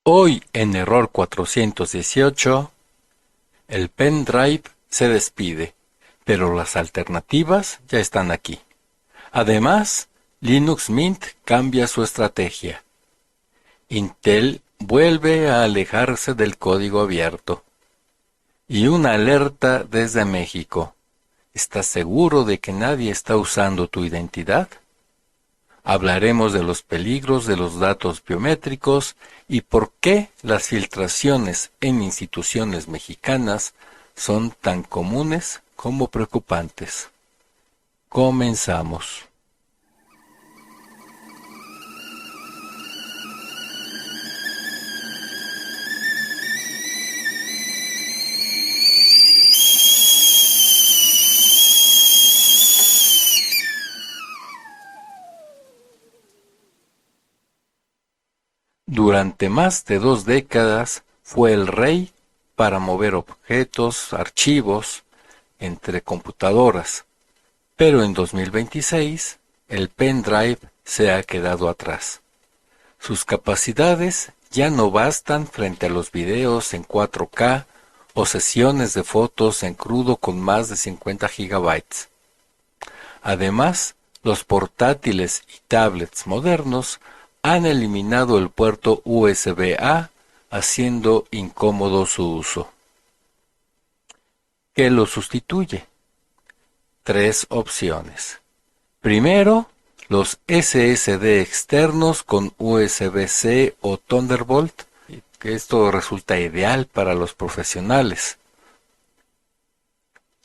Hoy en Error 418, el pendrive se despide, pero las alternativas ya están aquí. Además, Linux Mint cambia su estrategia. Intel vuelve a alejarse del código abierto. Y una alerta desde México. ¿Estás seguro de que nadie está usando tu identidad? Hablaremos de los peligros de los datos biométricos y por qué las filtraciones en instituciones mexicanas son tan comunes como preocupantes. Comenzamos. Durante más de 2 décadas fue el rey para mover objetos, archivos, entre computadoras, pero en 2026 el pendrive se ha quedado atrás. Sus capacidades ya no bastan frente a los videos en 4K o sesiones de fotos en crudo con más de 50 gigabytes. Además, los portátiles y tablets modernos han eliminado el puerto USB-A, haciendo incómodo su uso. ¿Qué lo sustituye? 3 opciones. Primero, los SSD externos con USB-C o Thunderbolt, que esto resulta ideal para los profesionales.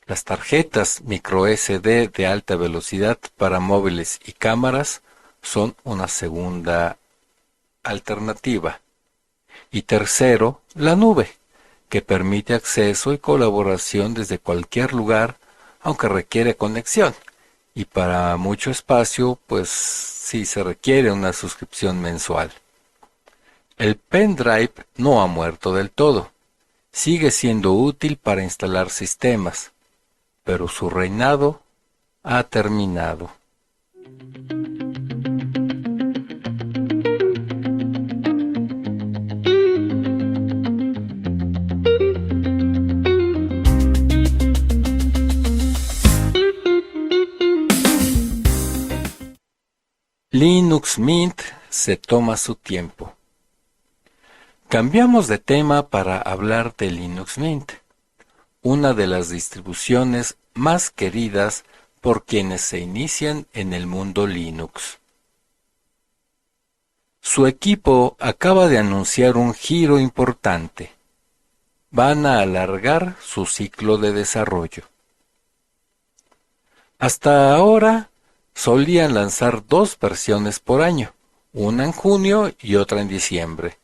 Las tarjetas microSD de alta velocidad para móviles y cámaras son una segunda alternativa. Y tercero, la nube, que permite acceso y colaboración desde cualquier lugar, aunque requiere conexión. Y para mucho espacio, pues sí se requiere una suscripción mensual. El pendrive no ha muerto del todo. Sigue siendo útil para instalar sistemas, pero su reinado ha terminado. Linux Mint se toma su tiempo. Cambiamos de tema para hablar de Linux Mint, una de las distribuciones más queridas por quienes se inician en el mundo Linux. Su equipo acaba de anunciar un giro importante. Van a alargar su ciclo de desarrollo. Hasta ahora solían lanzar 2 versiones por año, una en junio y otra en diciembre,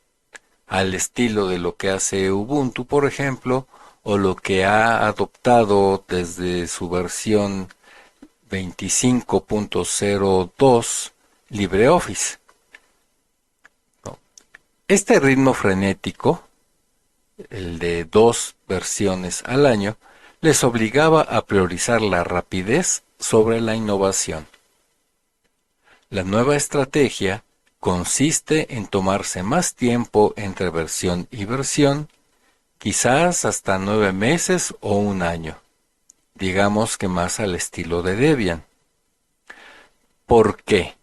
al estilo de lo que hace Ubuntu, por ejemplo, o lo que ha adoptado desde su versión 25.02 LibreOffice. Este ritmo frenético, el de 2 versiones al año, les obligaba a priorizar la rapidez sobre la innovación. La nueva estrategia consiste en tomarse más tiempo entre versión y versión, quizás hasta 9 meses o un año, digamos que más al estilo de Debian. ¿Por qué?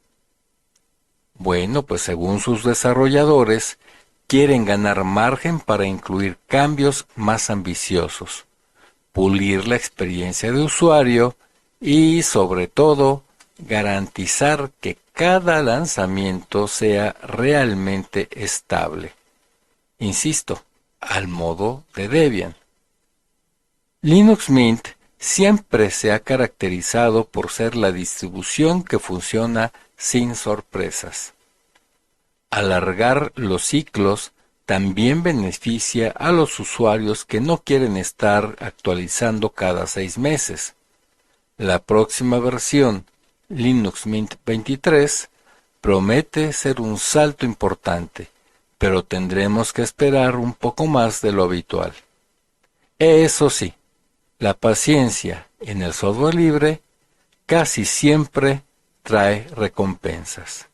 Bueno, pues según sus desarrolladores, quieren ganar margen para incluir cambios más ambiciosos, pulir la experiencia de usuario y, sobre todo, garantizar que cada lanzamiento sea realmente estable. Insisto, al modo de Debian. Linux Mint siempre se ha caracterizado por ser la distribución que funciona sin sorpresas. Alargar los ciclos también beneficia a los usuarios que no quieren estar actualizando cada 6 meses. La próxima versión, Linux Mint 23, promete ser un salto importante, pero tendremos que esperar un poco más de lo habitual. Eso sí, la paciencia en el software libre casi siempre trae recompensas.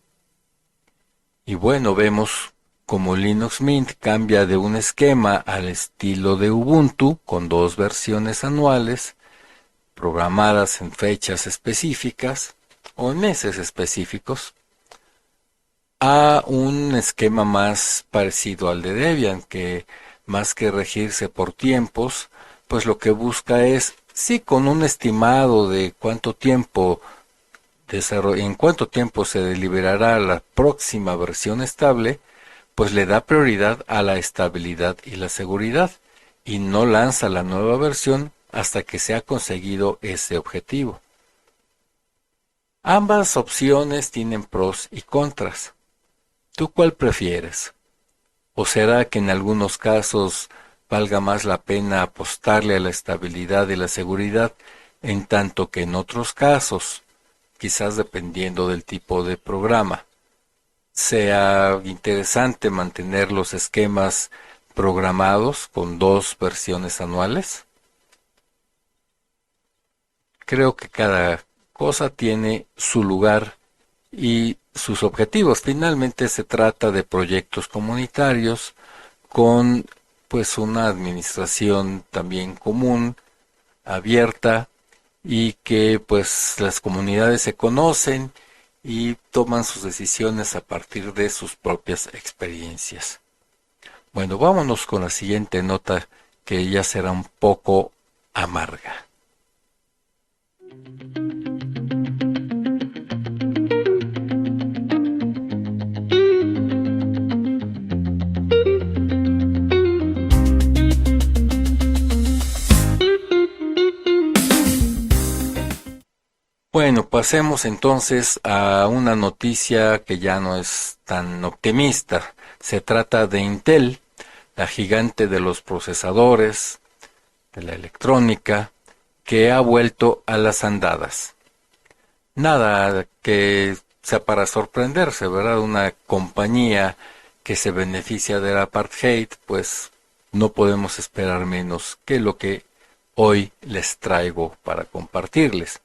Y bueno, vemos Como Linux Mint cambia de un esquema al estilo de Ubuntu, con 2 versiones anuales, programadas en fechas específicas o en meses específicos, a un esquema más parecido al de Debian, que más que regirse por tiempos, pues lo que busca es, sí, con un estimado de en cuánto tiempo se deliberará la próxima versión estable, pues le da prioridad a la estabilidad y la seguridad, y no lanza la nueva versión hasta que se ha conseguido ese objetivo. Ambas opciones tienen pros y contras. ¿Tú cuál prefieres? ¿O será que en algunos casos valga más la pena apostarle a la estabilidad y la seguridad, en tanto que en otros casos, quizás dependiendo del tipo de programa, sea interesante mantener los esquemas programados con 2 versiones anuales? Creo que cada cosa tiene su lugar y sus objetivos. Finalmente se trata de proyectos comunitarios con pues una administración también común, abierta, y que pues las comunidades se conocen y toman sus decisiones a partir de sus propias experiencias. Bueno, vámonos con la siguiente nota, que ya será un poco amarga. Bueno, pasemos entonces a una noticia que ya no es tan optimista. Se trata de Intel, la gigante de los procesadores, de la electrónica, que ha vuelto a las andadas. Nada que sea para sorprenderse, ¿verdad? Una compañía que se beneficia del apartheid, pues no podemos esperar menos que lo que hoy les traigo para compartirles.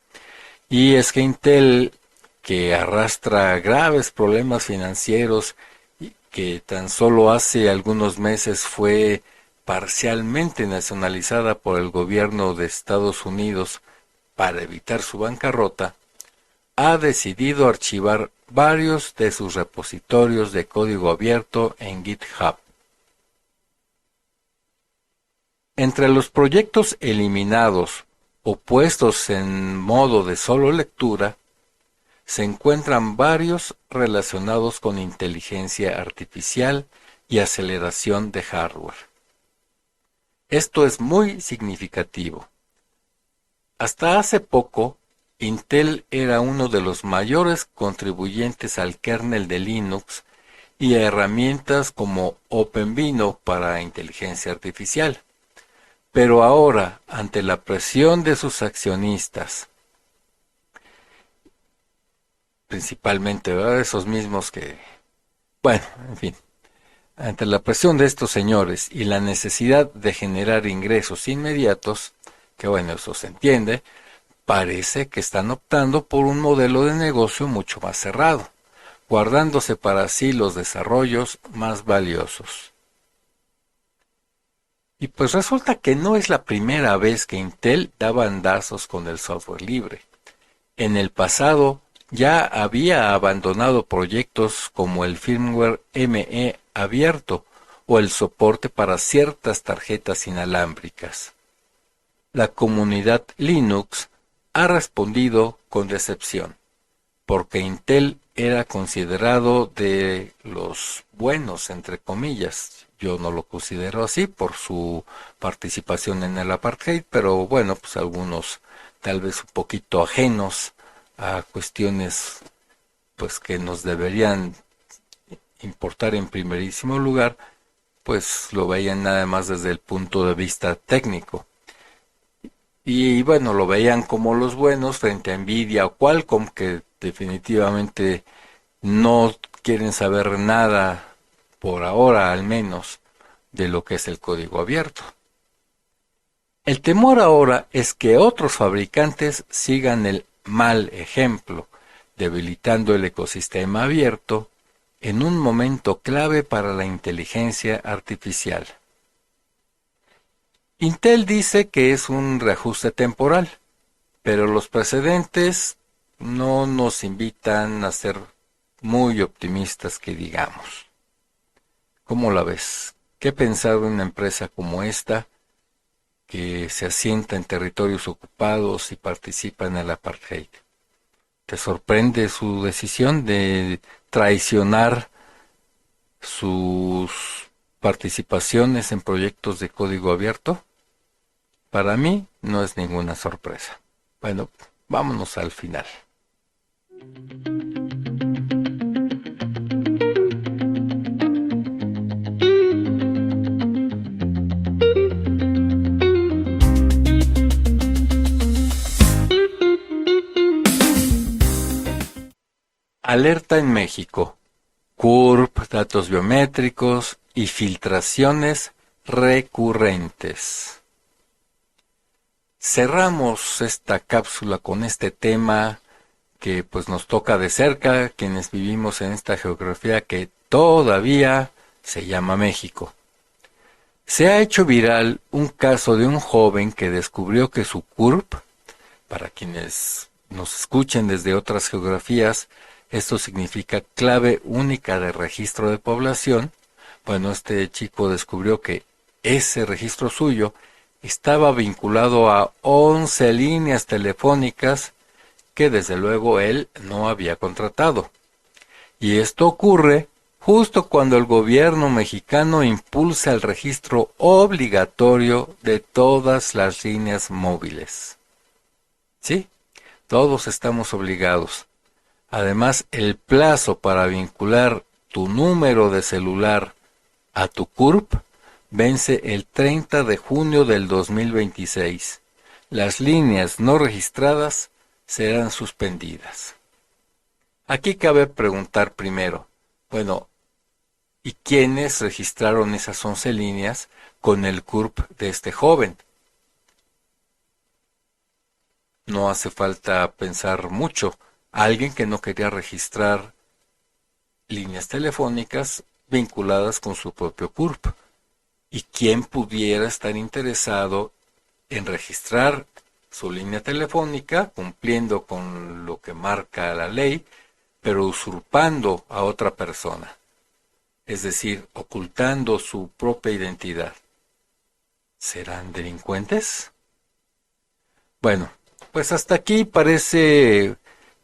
Y es que Intel, que arrastra graves problemas financieros y que tan solo hace algunos meses fue parcialmente nacionalizada por el gobierno de Estados Unidos para evitar su bancarrota, ha decidido archivar varios de sus repositorios de código abierto en GitHub. Entre los proyectos eliminados o puestos en modo de solo lectura, se encuentran varios relacionados con inteligencia artificial y aceleración de hardware. Esto es muy significativo. Hasta hace poco, Intel era uno de los mayores contribuyentes al kernel de Linux y a herramientas como OpenVINO para inteligencia artificial. Pero ahora, ante la presión de sus accionistas, principalmente, ¿verdad? Esos mismos que, bueno, en fin, ante la presión de estos señores y la necesidad de generar ingresos inmediatos, que bueno, eso se entiende, parece que están optando por un modelo de negocio mucho más cerrado, guardándose para sí los desarrollos más valiosos. Y pues resulta que no es la primera vez que Intel da bandazos con el software libre. En el pasado ya había abandonado proyectos como el firmware ME abierto o el soporte para ciertas tarjetas inalámbricas. La comunidad Linux ha respondido con decepción, porque Intel era considerado de los buenos, entre comillas. Yo no lo considero así por su participación en el apartheid, pero bueno, pues algunos tal vez un poquito ajenos a cuestiones pues que nos deberían importar en primerísimo lugar, pues lo veían nada más desde el punto de vista técnico. Y bueno, lo veían como los buenos frente a Nvidia o Qualcomm, que definitivamente no quieren saber nada, por ahora al menos, de lo que es el código abierto. El temor ahora es que otros fabricantes sigan el mal ejemplo, debilitando el ecosistema abierto en un momento clave para la inteligencia artificial. Intel dice que es un reajuste temporal, pero los precedentes no nos invitan a ser muy optimistas que digamos. ¿Cómo la ves? ¿Qué pensar de una empresa como esta que se asienta en territorios ocupados y participa en el apartheid? ¿Te sorprende su decisión de traicionar sus participaciones en proyectos de código abierto? Para mí no es ninguna sorpresa. Bueno, vámonos al final. Alerta en México. CURP, datos biométricos y filtraciones recurrentes. Cerramos esta cápsula con este tema que pues nos toca de cerca quienes vivimos en esta geografía que todavía se llama México. Se ha hecho viral un caso de un joven que descubrió que su CURP, para quienes nos escuchen desde otras geografías, esto significa clave única de registro de población. Bueno, este chico descubrió que ese registro suyo estaba vinculado a 11 líneas telefónicas que desde luego él no había contratado. Y esto ocurre justo cuando el gobierno mexicano impulsa el registro obligatorio de todas las líneas móviles. Sí, todos estamos obligados. Además, el plazo para vincular tu número de celular a tu CURP vence el 30 de junio del 2026. Las líneas no registradas serán suspendidas. Aquí cabe preguntar primero, bueno, ¿y quiénes registraron esas 11 líneas con el CURP de este joven? No hace falta pensar mucho. Alguien que no quería registrar líneas telefónicas vinculadas con su propio CURP. ¿Y quién pudiera estar interesado en registrar su línea telefónica cumpliendo con lo que marca la ley, pero usurpando a otra persona? Es decir, ocultando su propia identidad. ¿Serán delincuentes? Bueno, pues hasta aquí parece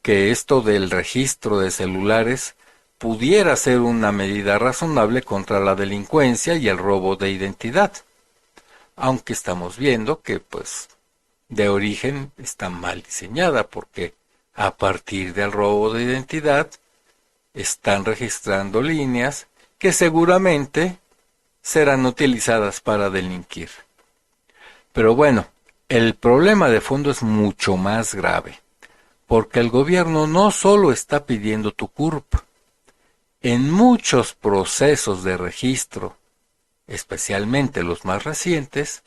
que esto del registro de celulares pudiera ser una medida razonable contra la delincuencia y el robo de identidad, aunque estamos viendo que pues de origen está mal diseñada porque a partir del robo de identidad están registrando líneas que seguramente serán utilizadas para delinquir. Pero bueno, el problema de fondo es mucho más grave, porque el gobierno no solo está pidiendo tu CURP, en muchos procesos de registro, especialmente los más recientes,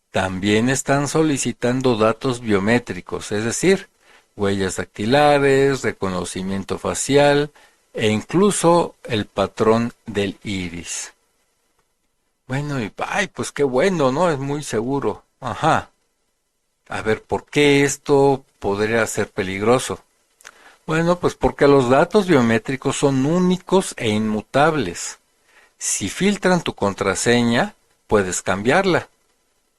también están solicitando datos biométricos, es decir, huellas dactilares, reconocimiento facial e incluso el patrón del iris. Bueno, y ay, pues qué bueno, ¿no? Es muy seguro. Ajá. A ver, ¿por qué esto podría ser peligroso? Bueno, pues porque los datos biométricos son únicos e inmutables. Si filtran tu contraseña, puedes cambiarla.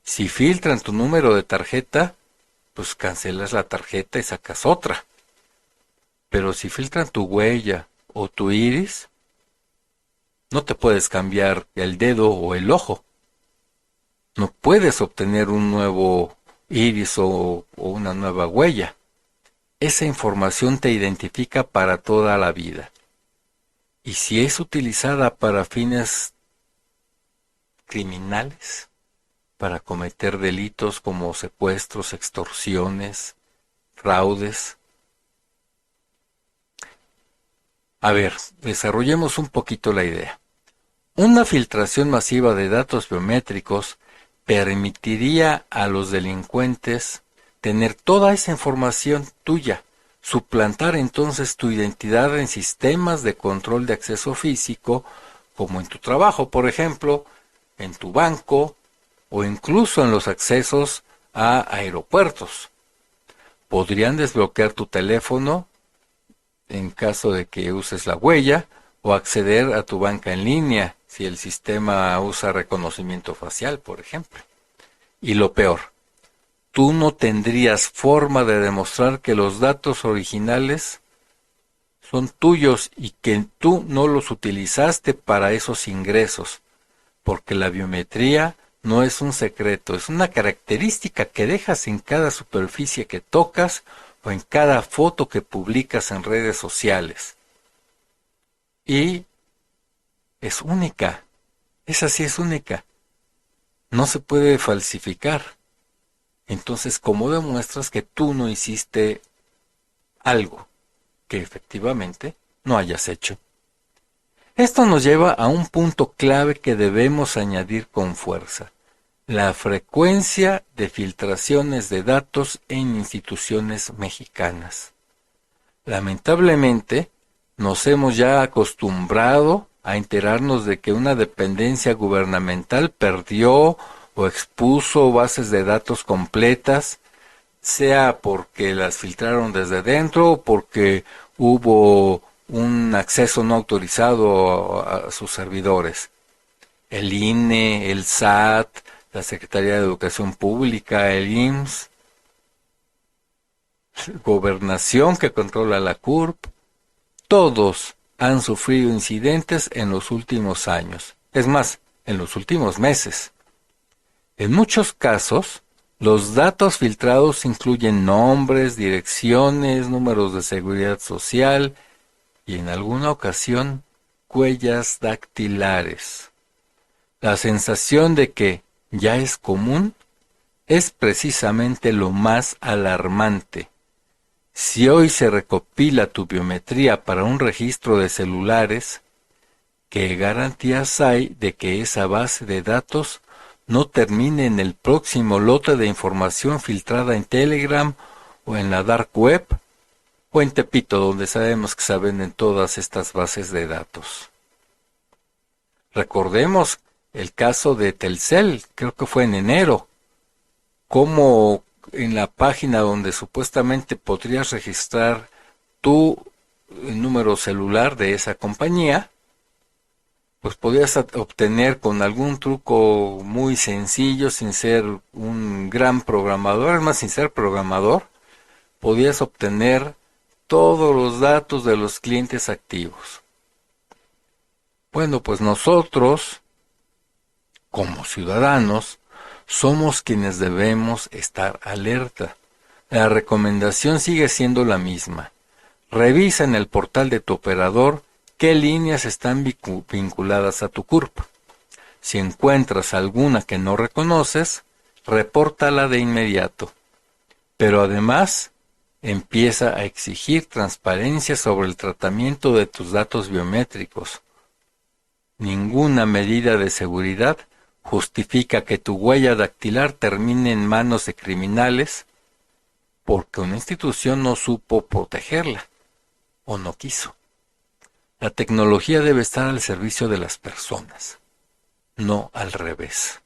Si filtran tu número de tarjeta, pues cancelas la tarjeta y sacas otra. Pero si filtran tu huella o tu iris, no te puedes cambiar el dedo o el ojo. No puedes obtener un nuevo iris o una nueva huella. Esa información te identifica para toda la vida. Y si es utilizada para fines criminales, para cometer delitos como secuestros, extorsiones, fraudes. A ver, desarrollemos un poquito la idea. Una filtración masiva de datos biométricos permitiría a los delincuentes tener toda esa información tuya suplantar entonces tu identidad en sistemas de control de acceso físico, como en tu trabajo, por ejemplo, en tu banco o incluso en los accesos a aeropuertos. Podrían desbloquear tu teléfono en caso de que uses la huella o acceder a tu banca en línea si el sistema usa reconocimiento facial, por ejemplo. Y lo peor, tú no tendrías forma de demostrar que los datos originales son tuyos y que tú no los utilizaste para esos ingresos, porque la biometría no es un secreto, es una característica que dejas en cada superficie que tocas o en cada foto que publicas en redes sociales. Y es única, esa sí es única, no se puede falsificar. Entonces, ¿cómo demuestras que tú no hiciste algo que efectivamente no hayas hecho? Esto nos lleva a un punto clave que debemos añadir con fuerza: la frecuencia de filtraciones de datos en instituciones mexicanas. Lamentablemente, nos hemos ya acostumbrado a enterarnos de que una dependencia gubernamental perdió o expuso bases de datos completas, sea porque las filtraron desde dentro o porque hubo un acceso no autorizado a sus servidores. El INE, el SAT, la Secretaría de Educación Pública, el IMSS, Gobernación que controla la CURP, todos han sufrido incidentes en los últimos años, es más, en los últimos meses. En muchos casos, los datos filtrados incluyen nombres, direcciones, números de seguridad social y en alguna ocasión huellas dactilares. La sensación de que ya es común es precisamente lo más alarmante. Si hoy se recopila tu biometría para un registro de celulares, ¿qué garantías hay de que esa base de datos no termine en el próximo lote de información filtrada en Telegram o en la Dark Web o en Tepito, donde sabemos que se venden todas estas bases de datos? Recordemos el caso de Telcel, creo que fue en enero, cómo en la página donde supuestamente podrías registrar tu número celular de esa compañía, pues podías obtener con algún truco muy sencillo, sin ser un gran programador, es más, sin ser programador, podías obtener todos los datos de los clientes activos. Bueno, pues nosotros, como ciudadanos, somos quienes debemos estar alerta. La recomendación sigue siendo la misma. Revisa en el portal de tu operador qué líneas están vinculadas a tu CURP. Si encuentras alguna que no reconoces, repórtala de inmediato. Pero además, empieza a exigir transparencia sobre el tratamiento de tus datos biométricos. Ninguna medida de seguridad justifica que tu huella dactilar termine en manos de criminales porque una institución no supo protegerla o no quiso. La tecnología debe estar al servicio de las personas, no al revés.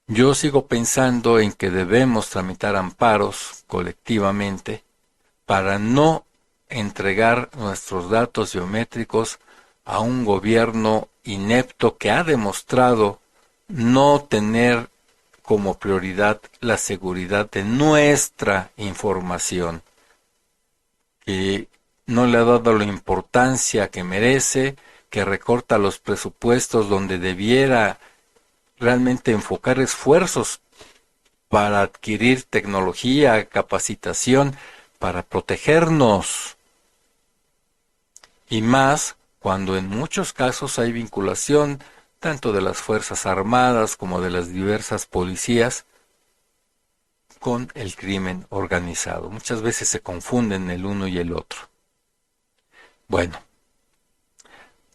Yo sigo pensando en que debemos tramitar amparos colectivamente para no entregar nuestros datos biométricos a un gobierno inepto que ha demostrado no tener como prioridad la seguridad de nuestra información, que no le ha dado la importancia que merece, que recorta los presupuestos donde debiera realmente enfocar esfuerzos para adquirir tecnología, capacitación, para protegernos. Y más cuando en muchos casos hay vinculación tanto de las Fuerzas Armadas como de las diversas policías con el crimen organizado. Muchas veces se confunden el uno y el otro. Bueno,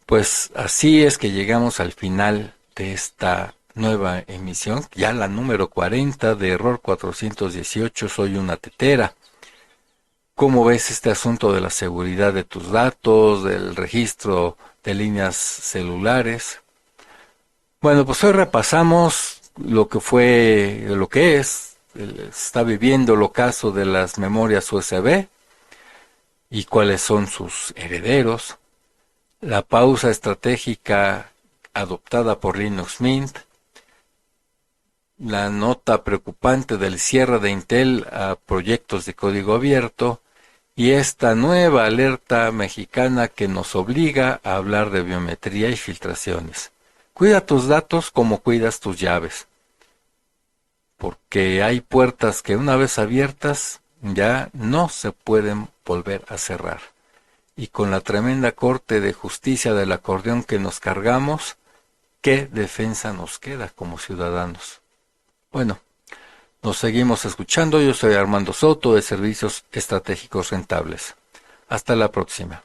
pues así es que llegamos al final de esta nueva emisión, ya la número 40 de Error 418, Soy una tetera. ¿Cómo ves este asunto de la seguridad de tus datos, del registro de líneas celulares? Bueno, pues hoy repasamos lo que fue, lo que es, está viviendo el ocaso de las memorias USB y cuáles son sus herederos, la pausa estratégica adoptada por Linux Mint, la nota preocupante del cierre de Intel a proyectos de código abierto y esta nueva alerta mexicana que nos obliga a hablar de biometría y filtraciones. Cuida tus datos como cuidas tus llaves, porque hay puertas que una vez abiertas ya no se pueden volver a cerrar. Y con la tremenda corte de justicia del acordeón que nos cargamos, ¿qué defensa nos queda como ciudadanos? Bueno, nos seguimos escuchando. Yo soy Armando Soto de Servicios Estratégicos Rentables. Hasta la próxima.